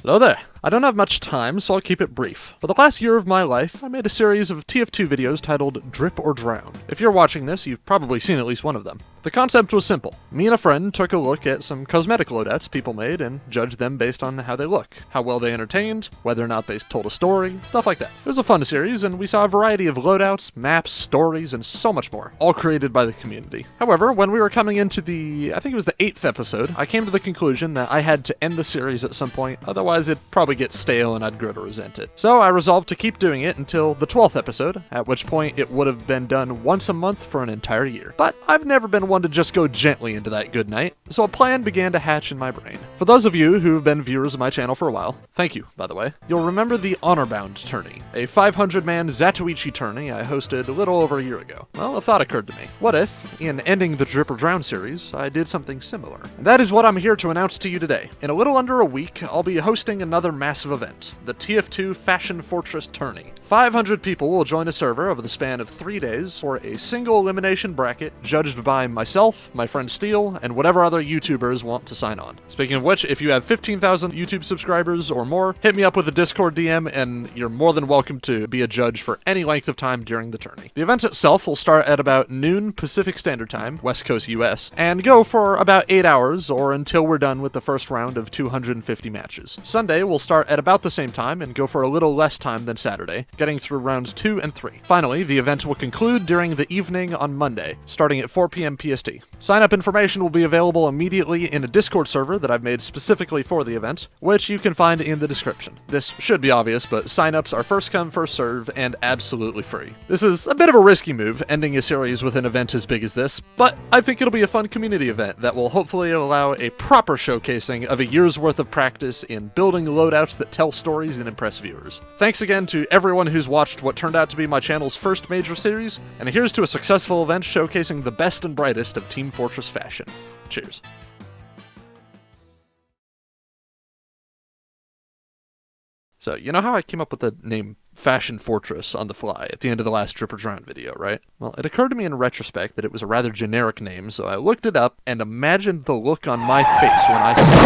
Hello there. I don't have much time, so I'll keep it brief. For the last year of my life, I made a series of TF2 videos titled Drip or Drown. If you're watching this, you've probably seen at least one of them. The concept was simple. Me and a friend took a look at some cosmetic loadouts people made and judged them based on how they look, how well they entertained, whether or not they told a story, stuff like that. It was a fun series, and we saw a variety of loadouts, maps, stories, and so much more, all created by the community. However, when we were coming into I think it was the 8th episode, I came to the conclusion that I had to end the series at some point, otherwise it'd probably get stale and I'd grow to resent it. So I resolved to keep doing it until the 12th episode, at which point it would have been done once a month for an entire year. But I've never been one to just go gently into that good night, so a plan began to hatch in my brain. For those of you who've been viewers of my channel for a while, thank you, by the way, you'll remember the Honor-Bound Tourney, a 500-man Zatoichi tourney I hosted a little over a year ago. Well, a thought occurred to me. What if, in ending the Drip or Drown series, I did something similar? And that is what I'm here to announce to you today. In a little under a week, I'll be hosting another massive event, the TF2 Fashion Fortress Tourney. 500 people will join a server over the span of 3 days for a single elimination bracket judged by myself, my friend Steele, and whatever other YouTubers want to sign on. Speaking of which, if you have 15,000 YouTube subscribers or more, hit me up with a Discord DM and you're more than welcome to be a judge for any length of time during the tourney. The event itself will start at about noon Pacific Standard Time, West Coast US, and go for about 8 hours or until we're done with the first round of 250 matches. Sunday will start at about the same time and go for a little less time than Saturday, getting through rounds 2 and 3. Finally, the event will conclude during the evening on Monday, starting at 4 p.m. PST. Sign-up information will be available immediately in a Discord server that I've made specifically for the event, which you can find in the description. This should be obvious, but sign-ups are first come, first serve, and absolutely free. This is a bit of a risky move, ending a series with an event as big as this, but I think it'll be a fun community event that will hopefully allow a proper showcasing of a year's worth of practice in building loadouts that tell stories and impress viewers. Thanks again to everyone who's watched what turned out to be my channel's first major series, and here's to a successful event showcasing the best and brightest of Team Fortress fashion. Cheers. So, you know how I came up with the name Fashion Fortress on the fly at the end of the last Drip or Drown video, right? Well, it occurred to me in retrospect that it was a rather generic name, so I looked it up and imagined the look on my face when I saw